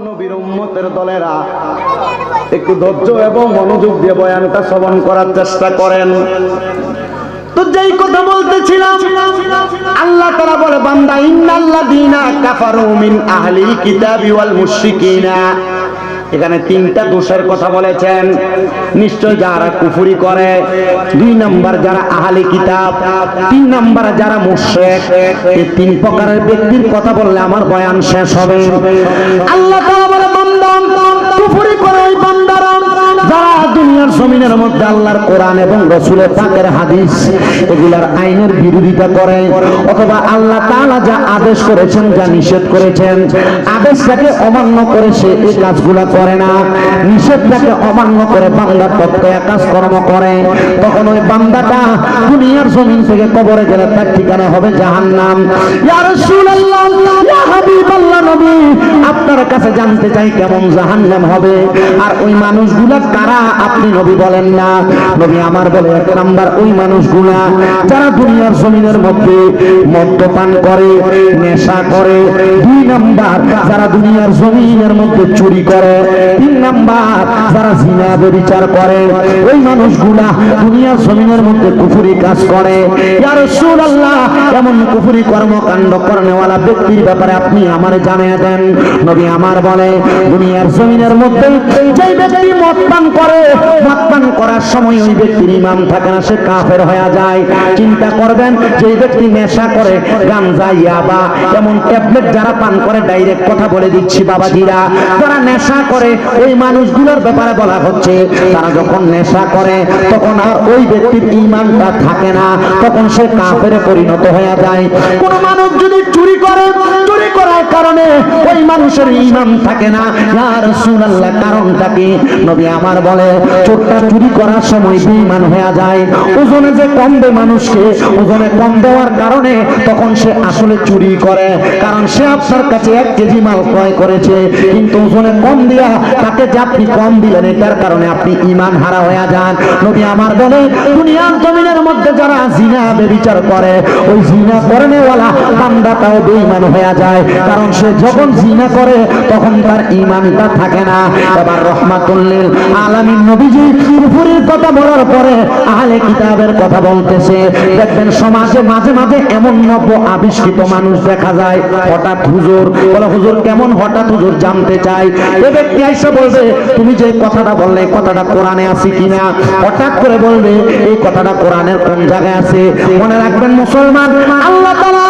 নবীর উম্মতের দলেরা একটু ধৈর্য এবং মনোযোগ দিয়ে বয়ানটা শ্রবণ করার চেষ্টা করেন। তো যেই কথা বলতেছিলাম, আল্লাহ তাআলা বলে বান্দা ইন্নাল্লাযীনা কাফারু মিন আহলিল কিতাবি ওয়াল মুশরিকিনা, এখানে তিনটা দোষের কথা বলেছেন। নিশ্চয় যারা কুফরি করে, দুই নাম্বার যারা আহলে কিতাব, তিন নাম্বার যারা মুশরিক, এই তিন প্রকারের ব্যক্তির কথা বললে আমার বয়ান শেষ হবে। আল্লাহ তাআলা বলে বান্দা কুফরি করে ওই বান্দারা যারা দুনিয়ার জমিনের মধ্যে আল্লাহর কোরআন এবং রাসূলের পাকের হাদিস এগুলার আইনের বিরোধিতা করে, অথবা আল্লাহ তাআলা যা আদেশ করেছেন, যা নিষেধ করেছেন, আদেশটাকে অমান্য করে সে এই কাজগুলা করে না, নিষেধটাকে অমান্য করে বান্দার পক্ষে কাজকর্ম করে, তখন ওই বান্দাটা দুনিয়ার জমিন থেকে কবরে গেলে তার ঠিকানা হবে জাহান্নাম। ইয়া রাসূলুল্লাহ, ইয়া হাবিবাল্লাহ, নবী আপনার কাছে জানতে চাই কেমন জাহান্নাম হবে, আর ওই মানুষগুলা কারা আপনি নবী বলেন না? নবী আমার বলে এক নাম্বার ওই মানুষগুলা যারা দুনিয়ার জমিনের মধ্যে মদ্যপান করে, নেশা করে, দুই নাম্বার যারা দুনিয়ার জমিনের মধ্যে চুরি করে, তিন নাম্বার যারা জিনা ব্যভিচার করে, ওই মানুষগুলা দুনিয়ার জমিনের মধ্যে কুফরি কাজ করে। ইয়া রাসূলুল্লাহ, এমন কুফরি কর্মকাণ্ড করনেওয়ালা ব্যক্তির ব্যাপারে আপনি আমারে জানিয়ে দেন। নবী আমার বলে দুনিয়ার জমিনের মধ্যে যে ব্যক্তি মদ পান করে, মদ পান করার সময় ওই ব্যক্তির ঈমান থাকে না, সে কাফের হয়ে যায়। চিন্তা করবেন, যে ব্যক্তি নেশা করে, গাঞ্জা, ইয়াবা, এমন ট্যাবলেট যারা পান করে, ডাইরেক্ট কথা বলে দিচ্ছি বাবাজিরা, যারা নেশা করে ওই মানুষগুলোর ব্যাপারে বলা হচ্ছে তারা যখন নেশা করে তখন আর ওই ব্যক্তির ঈমানটা থাকে না, তখন সে কাফেরে পরিণত হয়ে যায়। কোন মানুষ যদি চুরি করে, চুরি করার কারণে ওই মানুষের ঈমান থাকে না, ইয়া রাসূলুল্লাহ কারণটা কি? নবী আমার বলে চোরটা চুরি করার সময় বেঈমান হয়ে যায়, ওজনে যে কম দেয় মানুষকে, ওজনে কম দেওয়ার কারণে তখন সে আসলে চুরি করে, কারণ সে আপনার কাছে 1 কেজি মাল ক্রয় করেছে, কিন্তু ওজনে কম দিয়া তাকে যে আপনি কম দিলেন, এটার কারণে আপনি ঈমান হারা হয়ে যান। নবী আমার বলে দুনিয়ার জমিনের মধ্যে যারা জিনা ব্যভিচার করে, ওই জিনা করনেওয়ালা বান্দাটাও বেঈমান হয়ে যায়, কারণ সে যখন জিনা করে তখন তার ঈমানটা থাকে না। এবার রহমাতুল লিল আলামিন নবীজি কুফরির কথা বলার পরে আহলে কিতাবের কথা বলতেছে। দেখবেন সমাজে মাঝে মাঝে এমন নব্য আবিষ্কৃত মানুষ দেখা যায়, হঠাৎ হুজুর বলে, হুজুর কেমন? হঠাৎ হুজুর জানতে চাই। এ ব্যক্তি এসে বলবে তুমি যে কথাটা বললে কথাটা কোরআনে আছে কিনা, হঠাৎ করে বলবে এই কথাটা কোরআনের কোন জায়গায় আছে। মনে রাখবেন মুসলমান, আল্লাহ তাআলা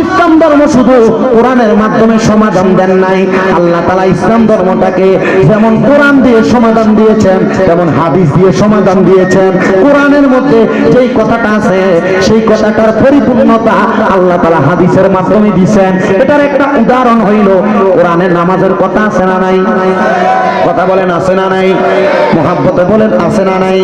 ইসলাম ধর্ম শুধু কোরআনের মাধ্যমে সমাধান দেন নাই, আল্লাহ তাআলা ইসলাম ধর্মটাকে যেমন কোরআন দিয়ে সমাধান দিয়েছেন, তেমন হাদিস দিয়ে সমাধান দিয়েছেন। কোরআনের মধ্যে যেই কথাটা আছে সেই কথাটার পরিপূর্ণতা আল্লাহ তাআলা হাদিসের মাধ্যমে দিয়েছেন। এটার একটা উদাহরণ হইল কোরআনের নামাজের কথা আছে না নাই? কথা বলেন আছে না নাই? মুহাব্বতে বলেন আছে না নাই?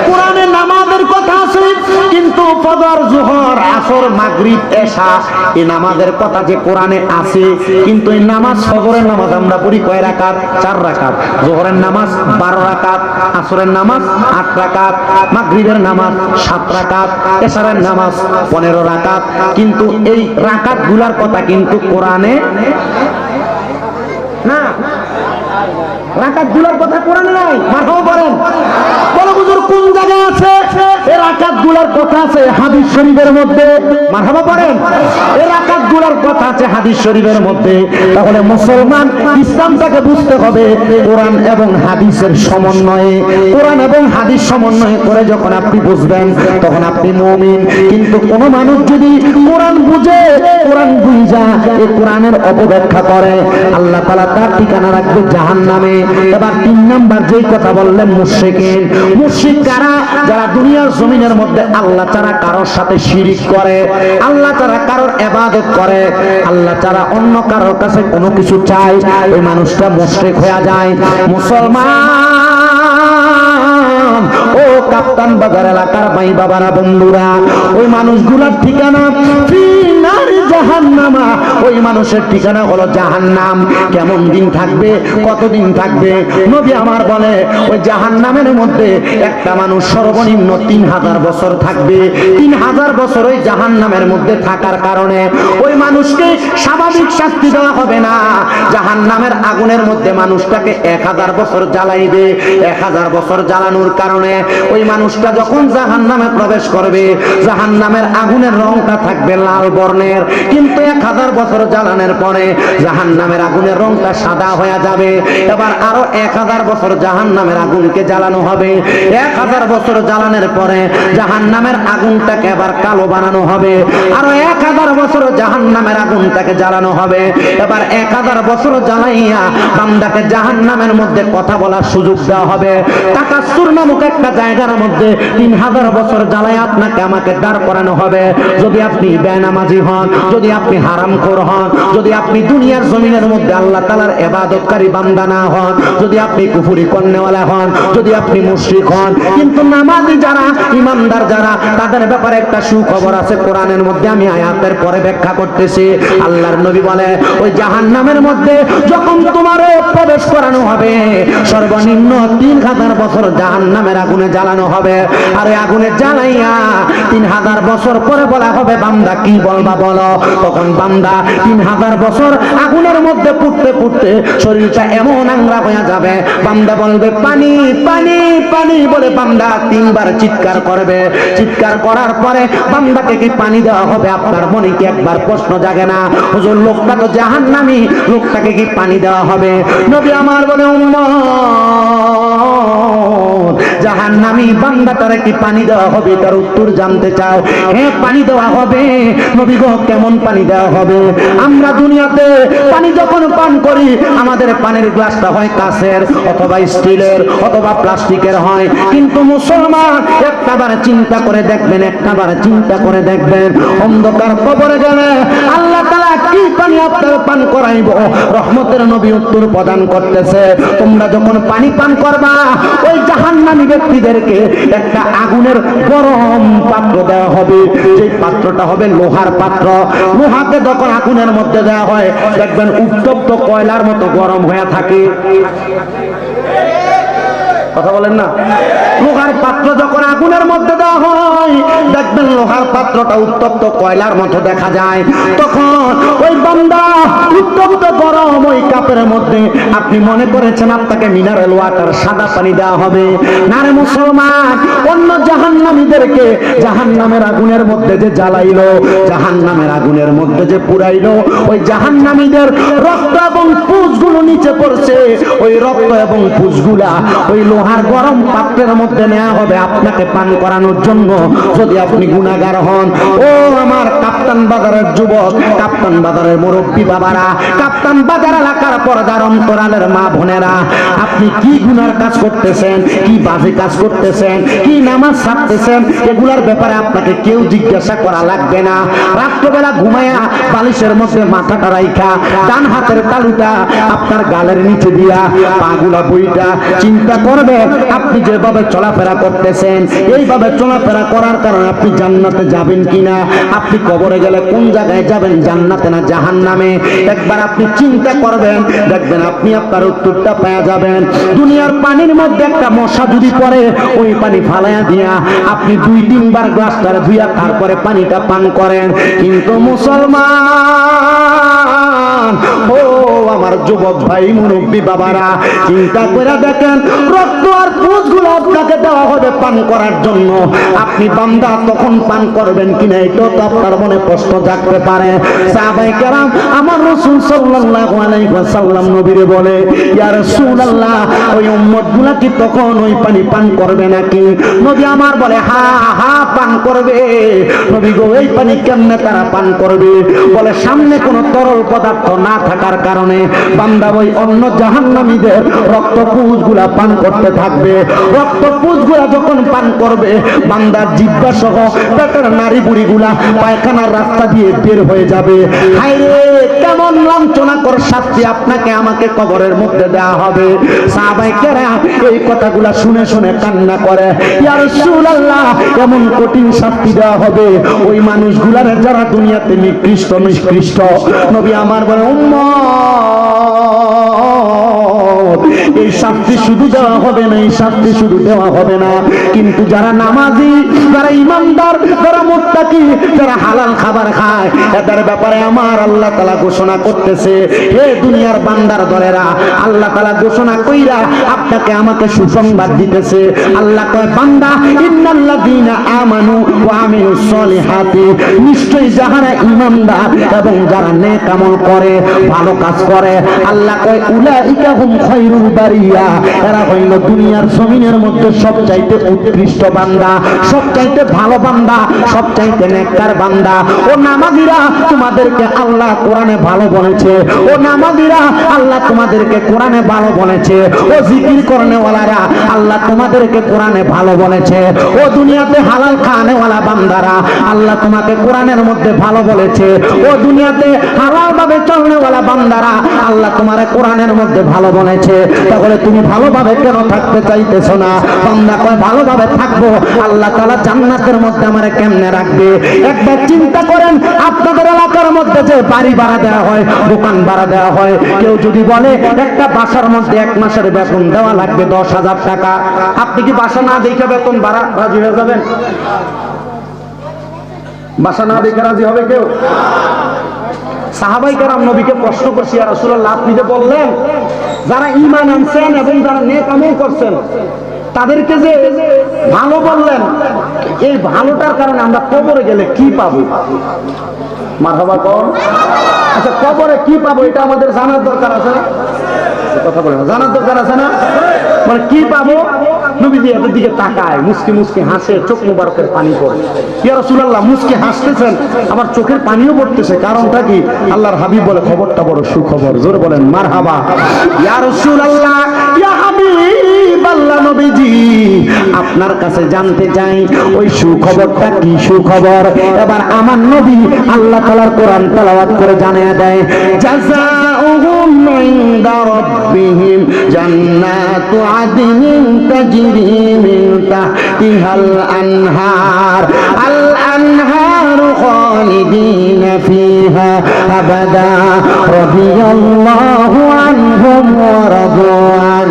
কোরআনের নামাজের কথা আছে, কিন্তু ফজর, যোহর, আসর, মাগরিব, এশা এই নামাজের কথা যে কোরআনে আছে, কিন্তু এই নামাজ, ফজরের নামাজ আমরা পড়ি কয় রাকাত? 4 রাকাত। যোহরের নামাজ 12 রাকাত, আসরের নামাজ 8 রাকাত, মাগরিবের নামাজ 7 রাকাত, এশারের নামাজ 15 রাকাত, কিন্তু এই রাকাত গুলার কথা কিন্তু কোরআনে না। রাকাত গুলার কথা কোরআনে নাই। মারহাবা বলেন, বলো হুজুর কোন জায়গায় আছে? এই রাকাত গুলার কথা আছে হাদিস শরীফের মধ্যে। মারহাবা বলেন, এই রাকাত গুলার কথা আছে হাদিস শরীফের মধ্যে। তাহলে মুসলমান ইসলামটাকে বুঝতে হবে কোরআন এবং হাদিসের সমন্বয়ে। কোরআন এবং হাদিস সমন্বয় করে যখন আপনি বুঝবেন তখন আপনি মুমিন। কিন্তু কোন মানুষ যদি কোরআন বুঝে, কোরআন বুঝা এই কোরআনের অপব্যাখ্যা করে, আল্লাহ তাআলা তার ঠিকানা রাখবে জাহান্নামে। এবার 3 নাম্বার যেই কথা বললেন মুশরিকিন। মুশরিক কারা? যারা দুনিয়ার জমিনের মধ্যে আল্লাহ ছাড়া কারোর সাথে শিরিক করে, আল্লাহ ছাড়া কারোর ইবাদত করে, আল্লাহ ছাড়া অন্য কারোর কাছে কোনো কিছু চায়, ওই মানুষটা মুশরিক হয়ে যায়। মুসলমান ও কাপ্তান বাজার এলাকার ভাই বাবারা, বন্ধুরা, ওই মানুষগুলোর ঠিকানা ফিনা নারী জাহান্নামা, ওই মানুষের ঠিকানা হলো জাহান্নাম। কেমন দিন থাকবে, কতদিন থাকবে? নবী আমার বলে ওই জাহান্নামের মধ্যে একটা মানুষ সর্বনিম্ন 3000 বছর থাকবে। 3000 বছর ওই জাহান্নামের মধ্যে থাকার কারণে ওই মানুষকে স্বাভাবিক শাস্তি দেওয়া হবে না। জাহান্নামের আগুনের মধ্যে মানুষটাকে 1000 বছর জ্বালাইবে। 1000 বছর জ্বালানোর কারণে ওই মানুষটা যখন জাহান্নামে প্রবেশ করবে, জাহান্নামের আগুনের রংটা থাকবে লাল বর্ণের, কিন্তু 1000 বছর জ্বালানোর পরে জাহান্নামের আগুনের রংটা সাদা হয়ে যাবে। এবার আরো 1000 বছর জাহান্নামের আগুনকে জ্বালানো হবে। 1000 বছর জ্বালানোর পরে জাহান্নামের আগুনটাকে এবার কালো বানানো হবে। আরো 1000 বছর জাহান্নামের আগুনটাকে জ্বালানো হবে। এবার 1000 বছর জ্বালাইয়া বান্দাকে জাহান্নামের মধ্যে কথা বলার সুযোগ দেওয়া হবে। তাকাসসুর নামক একটা জায়গার মধ্যে 3000 বছর জ্বালায় আপনাকে আমাকে দাঁড় করানো হবে। যদি আপনি বেনামাজি হন, যদি আপনি হারামখোর হন, যদি আপনি দুনিয়ার জমিনের মধ্যে আল্লাহ তাআলার ইবাদতকারী বান্দা না হন, যদি আপনি কুফরি করনেওয়ালা হন, যদি আপনি মুশরিক হন, কিন্তু নামাজি যারা, ইমানদার যারা, তাদের ব্যাপারে একটা সুখবর আছে। কোরআনের মধ্যে আমি আয়াতের পরে ব্যাখ্যা করতেছি। আল্লাহর নবী বলে ওই জাহান্নামের মধ্যে যখন তোমারে প্রবেশ করানো হবে, সর্বনিম্ন 3000 বছর জাহান্নামের আগুনে জ্বালানো হবে। আর এই আগুনে জ্বালাইয়া 3000 বছর পরে বলা হবে বান্দা কি বলবা বলো। তখন বান্দা 3000 বছর আগুনের মধ্যে পুড়তে পুড়তে শরীরটা এমন আংরা হয়ে যাবে, বান্দা বলবে পানি পানি পানি বলে বান্দা 3 বার চিৎকার করবে। চিৎকার করার পরে বান্দাকে কি পানি দেওয়া হবে? আপনার মনে কি একবার প্রশ্ন জাগে না, হুজুর লোকটা তো জাহান্নামী, লোকটাকে কি পানি দেওয়া হবে? নবী আমার বলে উম্মত, জাহান্নামী বান্দাটারে কি পানি দেওয়া হবে? তার উত্তর জানতে চাও? হ্যাঁ, পানি দেওয়া হবে। নবী গো, কেমন পানি দেওয়া হবে? আমরা দুনিয়াতে পানি যখন পান করি, আমাদের পানির গ্লাসটা হয় কাঁচের অথবা স্টিলের অথবা প্লাস্টিকের হয়, কিন্তু মুসলমান একটাবার চিন্তা করে দেখবেন, একটাবার চিন্তা করে দেখবেন, অন্ধকার কবরে গেলে আল্লাহ তাআলা কি পানি আপনার পান করাইব? রহমতের নবী উত্তর প্রদান করতেছে, তোমরা যখন পানি পান করবা, ওই জাহান্নামী ব্যক্তিদেরকে একটা আগুনের গরম পাত্র দেওয়া হবে। যে পাত্রটা হবে লোহার পাত্র। লোহাকে যখন আগুনের মধ্যে দেওয়া হয়, দেখবেন উত্তপ্ত কয়লার মতো গরম হয়ে থাকে। কথা বলেন না? লোহার পাত্র যখন আগুনের মধ্যে দেওয়া হয়, দেখবেন লোহার পাত্রটা উত্তপ্ত কয়লার মতো দেখা যায়। তখন ওই বান্দা উত্তপ্ত গরম ওই কাপের মধ্যে আপনি মনে করেছেন আপনাকে মিনারেল ওয়াটার সাদা পানি দেওয়া হবে না রে মুসলমান। অন্য জাহান্নামীদেরকে জাহান্নামের আগুনের মধ্যে যে জ্বালাইলো, জাহান্নামের আগুনের মধ্যে যে পুরাইলো, ওই জাহান্নামীদের রক্ত এবং পুঁজগুলো নিচে পড়ছে। ওই রক্ত এবং পুঁজগুলা ওই লোহার গরম পাত্রের মধ্যে নেওয়া হবে আপনাকে পান করানোর জন্য। যদি আপনি গুনাহগার হন, ও আমার কাপ্তান বাজারের যুবক, কাপ্তান বাজারের মুরব্বী বাবারা, কাপ্তান বাজার এলাকার পর্দার অন্তরালের মা বোনেরা, আপনি কি গুনার কাজ করতেছেন, কি বাজে কাজ করতেছেন, কি নামাজ ছাড়তেছেন, এগুলার ব্যাপারে আপনাকে কেউ জিজ্ঞাসা করা লাগবে না। রাত্রবেলা ঘুমায়া বালিশের মধ্যে মাথাটা রাইখা ডান হাতের তালুটা আপনার গালের নিচে দিয়া পাগুলা বইটা চিন্তা করবে আপনি যেভাবে চলাফেরা করতেছেন, এইভাবে চলাফেরা করার কারণে আপনি জান্নাতে যাবেন কিনা, আপনি কবরে গেলে কোন জায়গায় যাবেন, জান্নাতে না জাহান্নামে। একবার আপনি চিন্তা করবেন, দেখবেন আপনি আপনার উত্তরটা পেয়ে যাবেন। দুনিয়ার পানির মধ্যে একটা মশা যদি পড়ে, ওই পানি ফালাইয়া দিয়া আপনি 2-3 বার গ্লাসটারে ধুইয়া তারপরে পানিটা পান করেন। কিন্তু মুসলমান, ও আমার যুবক ভাই মুরব্বী বাবারা, চিন্তা করে দেখেন, রক্ত আর পুঁজগুলো আপনাকে দেওয়া হবে পান করার জন্য। আপনি বান্দা তখন পান করবেন কিনা, এটাও তো আপনার মনে প্রশ্ন জাগতে পারে। সাহাবায়ে কেরাম আমার রাসূল সাল্লাল্লাহু আলাইহি ওয়াসাল্লাম নবীরে বলে, ইয়া রাসূলুল্লাহ, ওই উম্মতগুলা কি তখন ওই পানি পান করবে নাকি? নবী আমার বলে, হ্যাঁ পান করবে। নবী গো, এই পানি কেমনে তারা পান করবে? বলে, সামনে কোনো তরল পদার্থ না থাকার কারণে বান্দা ওই অন্য জাহান্নামীদের রক্তপুঞ্জগুলা পান করতে থাকবে। রক্তপুঞ্জগুলা যখন পান করবে বান্দার জিহ্বা সহ পেটের নাড়ি বুড়িগুলা পায়খানার রাস্তা দিয়ে বের হয়ে যাবে। হায়রে কেমন লাঞ্ছনাকর শাস্তি আপনাকে আমাকে কবরের মধ্যে দেওয়া হবে। সাহাবায়ে কেরাম এই কথাগুলা শুনে শুনে কান্না করে, ইয়া রাসূলুল্লাহ এমন কঠিন শাস্তি দেওয়া হবে ওই মানুষগুলার যারা দুনিয়াতে নিকৃষ্ট। নবী আমার বলে উম্মত এই শাস্তি শুধু দেওয়া হবে না, এই শাস্তি শুধু দেওয়া হবে না, কিন্তু যারা নামাজি, যারা ইমানদার, যারা মুত্তাকি, যারা হালাল খাবার খায় এদের ব্যাপারে আমার আল্লাহ তাআলা ঘোষণা করতেছে, হে দুনিয়ার বান্দার দলেরা, আল্লাহ তাআলা ঘোষণা কইরা আপনাকে আমাকে সুসংবাদ দিতেছে। আল্লাহ কয় বান্দা ইন্নাল্লাযীনা আমানু ওয়া আমিলুস সলিহাতি, নিশ্চয়ই যারা ইমানদার এবং যারা নেক আমল করে, ভালো কাজ করে, আল্লাহ কয় উলাইকা হুম খায়রুল বারিয়া, এরা হইল দুনিয়ার জমিনের মধ্যে সবচাইতে উৎকৃষ্ট বান্দা, সবচাইতে ভালো বান্দা, সবচাইতে নেককার বান্দা। ও নামাজীরা তোমাদেরকে আল্লাহ কোরআনে ভালো বলেছে, ও নামাজীরা আল্লাহ তোমাদেরকে কোরআনে ভালো বলেছে, ও জিকির করনেওয়ালারা আল্লাহ তোমাদেরকে কোরআনে ভালো বলেছে, ও দুনিয়াতে হালাল খানেওয়ালা বান্দারা আল্লাহ তোমাকে কোরআনের মধ্যে ভালো বলেছে, ও দুনিয়াতে হালাল ভাবে চলনেওয়ালা বান্দারা আল্লাহ তোমার কোরআনের মধ্যে ভালো বলেছে। তাহলে তুমি ভালোভাবে কেন থাকতে চাইতেছো না? বান্দা কয় ভালোভাবে থাকবো, আল্লাহ তাআলা জান্নাতের মধ্যে আমারে কেমনে রাখবে? একবার চিন্তা করেন, আপনাদের এলাকার মধ্যে যে বাড়ি ভাড়া দেওয়া হয়, দোকান ভাড়া দেওয়া হয়, কেউ যদি বলে একটা বাসার মধ্যে এক মাসের বেতন দেওয়া লাগবে 10,000 টাকা, আপনি কি বাসা না দেখে বেতন ভাড়া রাজি হয়ে যাবেন? বাসা না দেখে রাজি হবে কেউ? সাহাবায়ে কেরাম নবীকে প্রশ্ন করছে, ইয়া রাসূলুল্লাহ আপনি যে বললেন যারা ঈমান আনছেন এবং যারা নেক আমল করছেন তাদেরকে যে ভালো বললেন, এই ভালোটার কারণে আমরা কবরে গেলে কি পাবো? মারহাবা কোন? আচ্ছা কবরে কি পাবো এটা আমাদের জানার দরকার আছে না? কথা বলে না, জানার দরকার আছে না? মানে কি পাবো? নবীজি এদের দিকে তাকায়, মুস্কি মুস্কি হাসে, চোখ মুবারকের পানি পড়ে। ইয়া রাসূলুল্লাহ মুস্কি হাসতেছেন আবার চোখের পানিও পড়তেছে, কারণটা কি? আল্লাহর হাবিব বলে খবরটা বড় সুখবর। জোরে বলেন মারহাবা। ইয়া রাসূলুল্লাহ, ইয়া হাবিব আল্লাহ নবীজি আপনার কাছে জানতে চাই ওই সুখবরটা কি সুখবর? এবার আমার নবী আল্লাহ তাআলার কোরআন তেলাওয়াত করে জানিয়ে দেয়, জাযাউহুম ইনদা রাব্বিহিম জান্নাতু আদনিন তাজরি মিন তাহতিহাল আনহার, আল আনহারু খালিদিনা ফিহা আবাদা রাদিয়াল্লাহু আনহুম ওয়া রাদু আন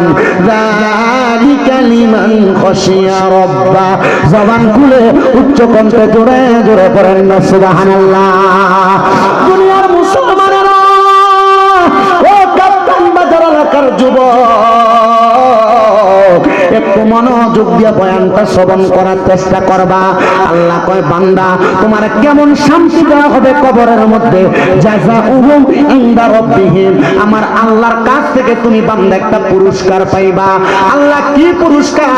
যালিকা লিমান খাশিয়া রাব্বা। জবান খুলে উচ্চ কণ্ঠে জোরে জোরে পড়েন না সুবহানাল্লাহ। দুনিয়ার মুসলমানেরা, ও কাপ্তান বাজার এলাকার যুবক, একটু মনোযোগ দিয়ে বয়ানটা শ্রবণ করার চেষ্টা করবা। আল্লাহ কয় বান্দা তোমার কেমন শান্তি দেওয়া হবে কবরের মধ্যে? জাযাউহুম ইনদা রাব্বিহিম, আমার আল্লাহর কাছ থেকে তুমি বান্দা একটা পুরস্কার পাইবা। আল্লাহ কি পুরস্কার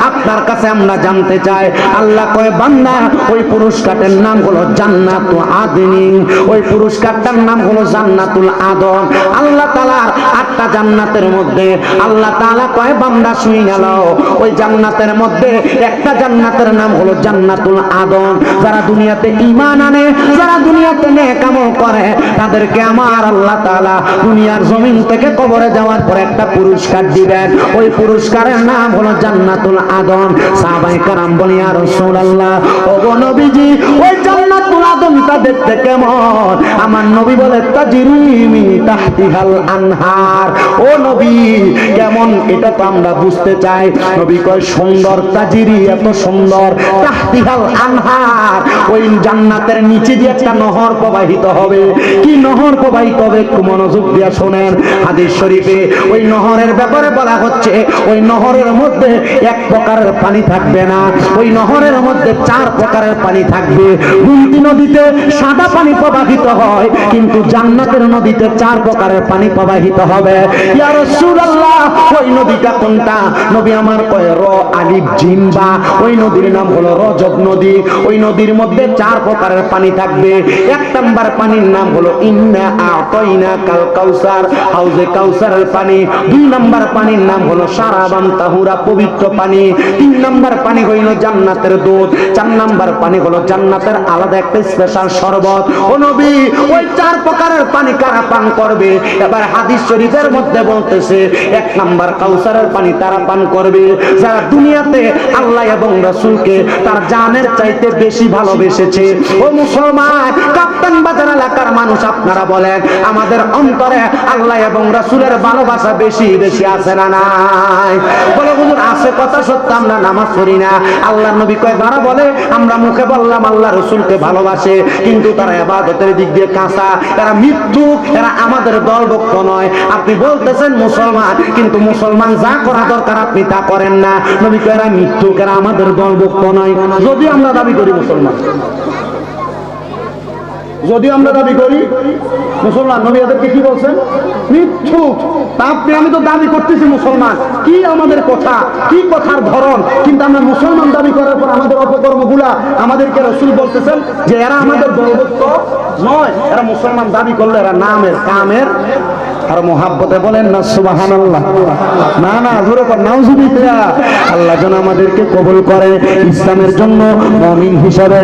আপনার কাছে আমরা জানতে চাই। আল্লাহ কয় বান্দা ওই পুরস্কারের নাম হলো জান্নাতু আদনিন, ওই পুরস্কারটার নাম হলো জান্নাতুল আদন। আল্লাহ তাআলার 8টা জান্নাতের মধ্যে আল্লাহ তাআলা কয় বান্দা শুই গেল, ওই জান্নাতের মধ্যে একটা জান্নাতের নাম হলো জান্নাতুল আদন। যারা দুনিয়াতে ঈমান আনে, যারা দুনিয়াতে নেক আমল করে, তাদেরকে আমার আল্লাহ তাআলা দুনিয়ার জমিন থেকে কবরে যাওয়ার পর একটা পুরস্কার দিবেন। ওই পুরস্কারের নাম হলো জান্নাতুল আদন। সাহাবায়ে কেরাম বলে, ইয়া রাসূলুল্লাহ, ওগো নবীজি ওই জান্নাতুল আদনটা দেখতে কেমন? আমার নবী বলে তাজরি মিন তাহতিহাল আনহার। ও নবী কেমন এটা তো আমরা বুঝতে চাই। নবী কয় সুন্দর, তাজরি এত সুন্দর, তাহতিহাল আনহার, ওই জান্নাতের নিচে দিয়ে একটা নহর প্রবাহিত হবে। কি নহর প্রবাহিত হবে? একটু মনোযোগ দিয়ে শোনেন। হাদিস শরীফে ওই নহরের ব্যাপারে বলা হচ্ছে, ওই নহরের মধ্যে এক প্রকারের পানি থাকবে না, ওই নহরের মধ্যে 4 প্রকারের পানি থাকবে। দুইটি নদীতে সাদা পানি প্রবাহিত হয়, কিন্তু জান্নাতের নদীতে 4 প্রকারের পানি প্রবাহিত হবে। ইয়া রাসূলুল্লাহ ওই নদীটা কোনটা? নবী আমার কয় র আলিফ জিম বা, ওই নদীর নাম হলো রজব নদী। ওই নদীর মধ্যে 4 প্রকারের পানি থাকবে। 1 নাম্বার পানির নাম হলো ইন্না আতাইনা কাল কাউসার, হাউজে কাউসারের পানি। 2 নাম্বার পানির নাম হলো সারাবান তাহুরা, পবিত্র পানি। 3 নাম্বার পানি হইল জান্নাতের দুধ। 4 নাম্বার পানি হলো জান্নাতের আলাদা একটা স্পেশাল শরবত। ও নবী, ওই 4 প্রকারের পানি কারা পান করবে? এবার হাদিস শরীফের মধ্যে বলতেছে 1 নাম্বার কাউসারের পানি তারা পান করবে যারা দুনিয়াতে আল্লাহ এবং রাসূলকে তার জানের চাইতে বেশি ভালোবেসেছে। ও মুসলমান, কাপ্তান বাজার এলাকার মানুষ, আপনারা বলেন আমাদের অন্তরে আল্লাহ এবং রাসূলের ভালোবাসা বেশি বেশি আছে না নাই? বলে হুজুর আছে, কথা সত্য, আমরা নামাজ পড়ি না। আল্লাহর নবী কয় যারা বলে আমরা মুখে বললাম আল্লাহ রাসূলকে ভালোবাসে, কিন্তু তারা ইবাদতের দিক দিয়ে কাঁচা, এরা মিথ্যুক, এরা আমাদের দলভুক্ত নয়। আপনি বলতেছেন মুসলমান, কিন্তু মুসলমান যা করা দরকার আপনি তা করেন না। নবী কয় এরা মিথ্যুক, এরা আমাদের দলভুক্ত নয়। যদি আমরা দাবি করি মুসলমান, যদি আমরা দাবি করি মুসলমান, নবী এদেরকে কি বলছেন? মিথ্যুক। আপনি আমি তো দাবি করতেছি মুসলমান, কি আমাদের কথা, কি কথার ধরন, কিন্তু আমরা মুসলমান দাবি করার পর আমাদের অপকর্মগুলা আমাদেরকে রাসূল বলতেছেন যে এরা আমাদের দলভুক্ত নয়। এরা মুসলমান দাবি করলে এরা নামের কামের। আর মোহাব্বতে বলেন না সুবহানাল্লাহ। না না, জোরে কর নাউজুবিল্লাহ। আল্লাহ যেন আমাদেরকে কবুল করে ইসলামের জন্য মুমিন হিসাবে।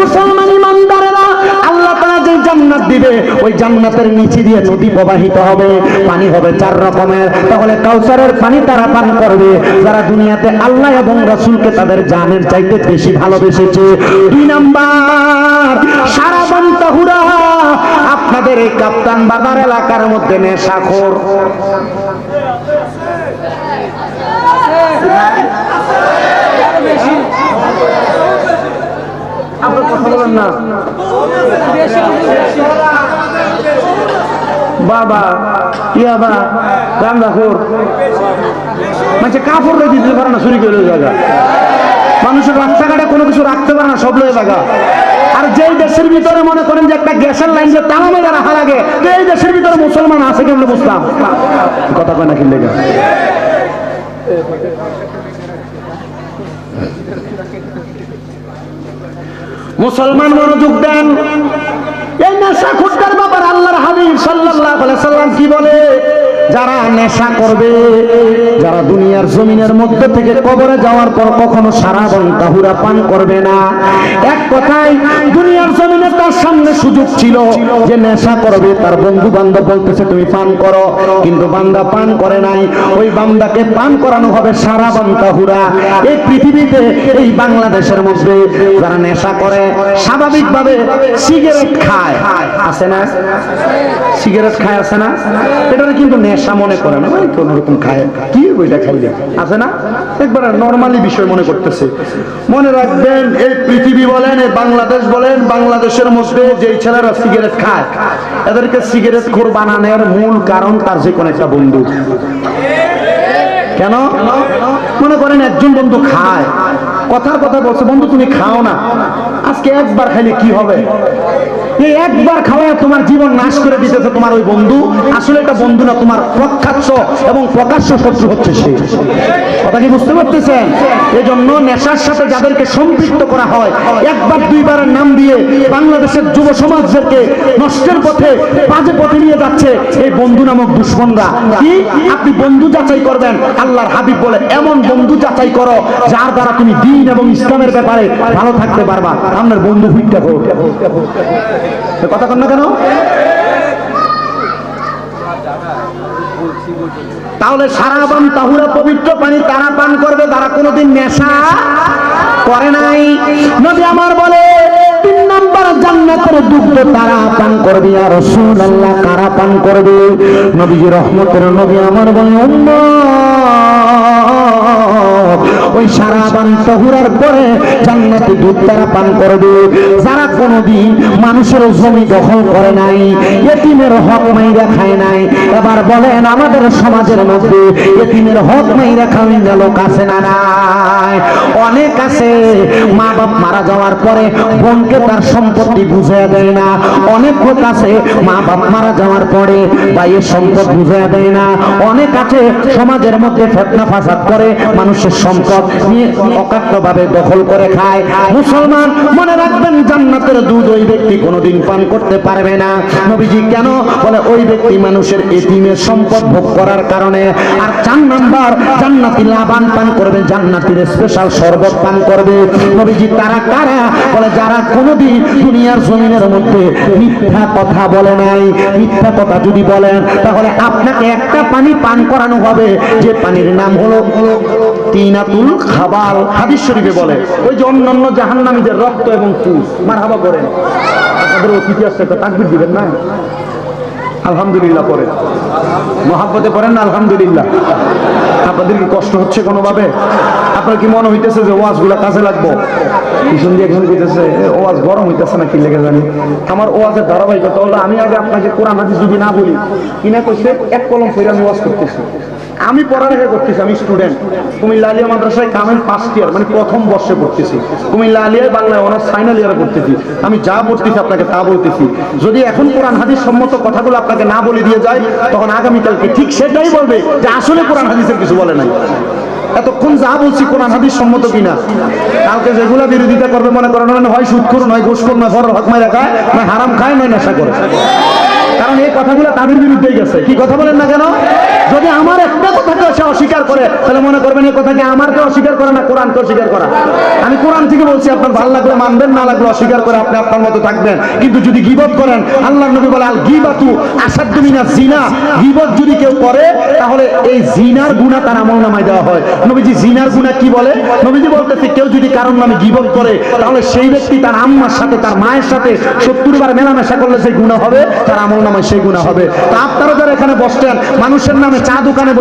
মুসলমান ইমানদারেরা, আল্লাহ তাআলা যে জান্নাত দিবে, ওই জান্নাতের নিচে দিয়ে নদী প্রবাহিত হবে, পানি হবে 4 রকমের। তাহলে কাউসারের পানি তারা পান করবে যারা দুনিয়াতে আল্লাহ এবং রাসূলকে তাদের জানের চাইতে বেশি ভালোবেসেছে। 2 নাম্বার সারাবান তাহুরা, আপনাদের এই কাপ্তান বাজার এলাকার মধ্যে নেশাখোর আপনার কথা বলেন না বাবা, ইয়াবা, গান্দাখোর, মানে কাপড় রেখে দিতে পারে না, চুরি করে জায়গা। মানুষের রাস্তাঘাটে কোনো কিছু রাখতে পারে না, সব লয়ে জায়গা। আর যেই দেশের ভিতরে মনে করেন যে একটা গ্যাসের লাইন যে তারা মেরে রাখা লাগে, এই দেশের ভিতরে মুসলমান আছে কেমন বুঝতাম? কথা কয় না কি লেগে? মুসলমান মনোযোগ দেন। এই নেশাখোরদের ব্যাপারে আল্লাহর হাবিব সাল্লাল্লাহু আলাইহি সাল্লাম কি বলে? যারা নেশা করবে, যারা দুনিয়ার জমিনের মধ্যে থেকে কবরে যাওয়ার পর কখনো সারাবান তাহুরা পান করবে না। এক কথায় দুনিয়ার জমিনে তার সামনে সুযোগ ছিল যে নেশা করবে, তার বন্ধু বান্ধব বলতেছে তুমি পান করো, কিন্তু বান্দা পান করে নাই। ওই বান্দাকে পান করানো হবে সারাবান তাহুরা। এই পৃথিবীতে, এই বাংলাদেশের মধ্যে যারা নেশা করে, স্বাভাবিকভাবে সিগারেট খায়, আছে না? সিগারেট খায়, আছে না? এটা কিন্তু নেশা মনে করে না, কোন রকম খায়, কি ওইটা খাইলে, আছে না? একবার নরমালি বিষয় মনে করতেছে। মনে রাখবেন, এই পৃথিবী বলেন, এই বাংলাদেশ বলেন, বাংলাদেশের মধ্যে যেই ছেলেরা সিগারেট খায়, এদেরকে সিগারেট খোর বানানোর মূল কারণ তার যে কোনো একটা বন্ধু। কেন? মনে করেন একজন বন্ধু খায়, কথার কথা বলছে, বন্ধু তুমি খাও না, আজকে একবার খাইলে কি হবে? এই একবার খাওয়ায় তোমার জীবন নাশ করে দিতেছে তোমার ওই বন্ধু। আসলে এটা বন্ধু না, তোমার প্রত্যক্ষ এবং প্রকাশ্য শত্রু হচ্ছে সে। কথা কি বুঝতে পারতেছেন? এই জন্য নেশার সাথে যাদেরকে সম্পৃক্ত করা হয়, একবার দুইবারের নাম দিয়ে বাংলাদেশের যুব সমাজদেরকে নষ্টের পথে, বাজে পথে নিয়ে যাচ্ছে এই বন্ধু নামক দুশ্মনরা। কি আপনি বন্ধু যাচাই করবেন? আল্লাহর হাবিব বলে এমন বন্ধু যাচাই করো যার দ্বারা তুমি দ্বীন এবং ইসলামের ব্যাপারে ভালো থাকতে পারবা। আপনার বন্ধু হুইটটা হোক, কথা কন না কেন? তাহলে সারাবান তাহুরা পবিত্র পানি তারা পান করবে যারা কোনোদিন নেশা করে নাই। নবী আমার বলে 3 নাম্বার জান্নাতের দুগ্ধ তারা পান করবে। ইয়া রাসূলুল্লাহ, কারা পান করবে? নবীজি রহমতের নবী আমার বলে ওই সারাবান তাহুরার পরে জান্নাতি দুধ তারা পান করবে যারা কোনোদিন মানুষের জমি দখল করে নাই, এতিমের হক মাইরা খায় নাই। এবার বলেন আমাদের সমাজের মধ্যে এতিমের হক মাইরা খাওয়া লোক আছে না নাই? অনেক আছে। মা বাপ মারা যাওয়ার পরে বোনকে তার সম্পত্তি বুঝিয়ে দেয় না। অনেক লোক আছে মা বাপ মারা যাওয়ার পরে ভাইয়ের সম্পদ বুঝিয়ে দেয় না। অনেক আছে সমাজের মধ্যে ফিতনা ফাসাদ করে মানুষের সম্পদ নিয়ে অকাট্যভাবে দখল করে খায়। মুসলমান মনে রাখবেন, জান্নাতের দুধ ওই ব্যক্তি কোনোদিন পান করতে পারবে না। নবীজি কেন বলে? ওই ব্যক্তি মানুষের এতিমের সম্পদ ভোগ করার কারণে। আর 4 নাম্বার, জান্নাতি লাবান পান করবে, জান্নাতের স্পেশাল শরবত পান করবে। নবীজি তারা কারা বলে? যারা কোনোদিন দুনিয়ার জমিনের মধ্যে মিথ্যা কথা বলে নাই। মিথ্যা কথা যদি বলেন তাহলে আপনাকে একটা পানি পান করানো হবে, যে পানির নাম হলো তিনাতুল খাবাল। হাদিস শরীফে বলে ওই যে অন্যান্য জাহান্নামীদের রক্ত এবং ফুস। মারহাবা করেন। আপনাদের অতিথি আসছে, একটা তাকবীর দিবেন না? আলহামদুলিল্লাহ পড়েন, মহাব্বতে পড়েন না আলহামদুলিল্লাহ। আপনাদের কি কষ্ট হচ্ছে কোনোভাবে? আপনার কি মনে হইতেছে যে ওয়াজগুলা কাজে লাগবো? পিছন দিয়ে এখন কইতেছে ওয়াজ গরম হইতেছে না, কি লেগে জানি। আমার ওয়াজের ধারাবাহিকতা হলো, আমি আগে আপনাকে কোরআন হাদিস যদি না বলি, কিনা কইছে এক কলম ফেরে আমি ওয়াজ করতেছি। আমি পড়ালেখা করতেছি, আমি স্টুডেন্ট। কুমিল্লা আলিয়া মাদ্রাসায় কামেল ফার্স্ট ইয়ার, মানে প্রথম বর্ষে পড়তেছি। কুমিল্লা আলিয়ায় বাংলায় অনার্স ফাইনাল ইয়ারে পড়তেছি। আমি যা পড়তেছি আপনাকে তা বলতেছি। যদি এখন কোরআন হাদিস সম্মত কথাগুলো আপনাকে না বলে দিয়ে যায়, তখন আগামীকালকে ঠিক সেটাই বলবে যে আসলে কোরআন হাদিসের কিছু বলে নাই। এতক্ষণ যা বলছি কোরআন হাদিস সম্মত কিনা। কালকে যেগুলা বিরোধিতা করবে মনে করেন হয় সুদখোর, নয় ঘুষখোর, নয় ফরর হক মাইরা খায়, নয় হারাম খায়, নয় নেশা করে। কারণ এই কথাগুলো তাদের বিরুদ্ধেই গেছে। কি কথা বলেন না কেন? যদি আমার একটা কথাকে সে অস্বীকার করে, তাহলে মনে করবেন এই কথাকে আমারকে অস্বীকার করে না, কোরআনকে অস্বীকার করা। আমি কোরআন থেকে বলছি, আপনার ভালো লাগলে মানবেন, না লাগলে অস্বীকার করে আপনি আপনার মতো থাকবেন। কিন্তু যদি গীবত করেন, আল্লাহর নবী বলে আল গীবাতু আসাদ্দু মিনাজ জিনা। গীবত যদি কেউ করে তাহলে এই জিনার গুনাহ তার আমলনামায় দেওয়া হয়। নবীজি জিনার গুনাহ কি বলে? নবীজি বলতেছে কেউ যদি কারোর নামে গীবত করে, তাহলে সেই ব্যক্তি তার আম্মার সাথে, তার মায়ের সাথে 70 বার মেলামেশা করলে সেই গুনাহ হবে, তার আমলনামায় সেই গুনাহ হবে। তা আপনারা যারা এখানে বসছেন, মানুষের নামে চা দোকানে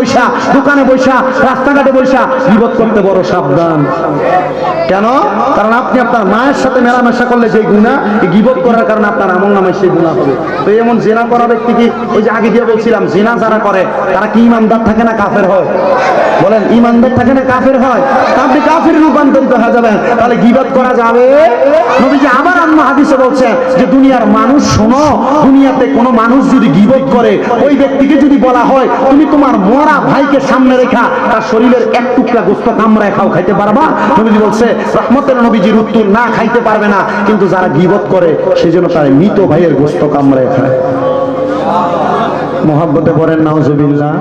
বৈশা, রাস্তাঘাটে বৈশা গীবত করতে বড় সাবধান। কেন? কারণ আপনি আপনার মায়ের সাথে মেলামেশা করলে যে গুনাহ, এই গীবত করার কারণে আপনার আমলনামায় সেই গুনাহ হবে। তো এমন জিনা করা ব্যক্তি কি, ওই যে আগে দিয়ে বলছিলাম, জিনা যারা করে তারা কি ইমানদার থাকে না কাফের হয়? বলেন, ইমানদার থাকে না কাফের হয়? আপনি কাফের রূপান্তরিত হয়ে যাবেন, তাহলে গীবত করা যাবে। নবীজি আবার অন্য হাদিসে বলছেন যে দুনিয়ার মানুষ, শোনো, দুনিয়াতে কোনো মানুষ যদি গীবত করে, ওই ব্যক্তিকে যদি বলা হয় তুমি তোমার মরা ভাইকে সামনে রেখা তার শরীরের এক টুকরা গোশত কামড়ায় খাও, খাইতে পারবা? নবীজি বলছে রহমতের নবীজির উত্তর, না, খাইতে পারবে না। কিন্তু যারা গীবত করে সেজন্য তার মৃত ভাইয়ের গোশত কামড়ায় খায়। মহাব্বতে পড়েন নাউজুবিল্লাহ।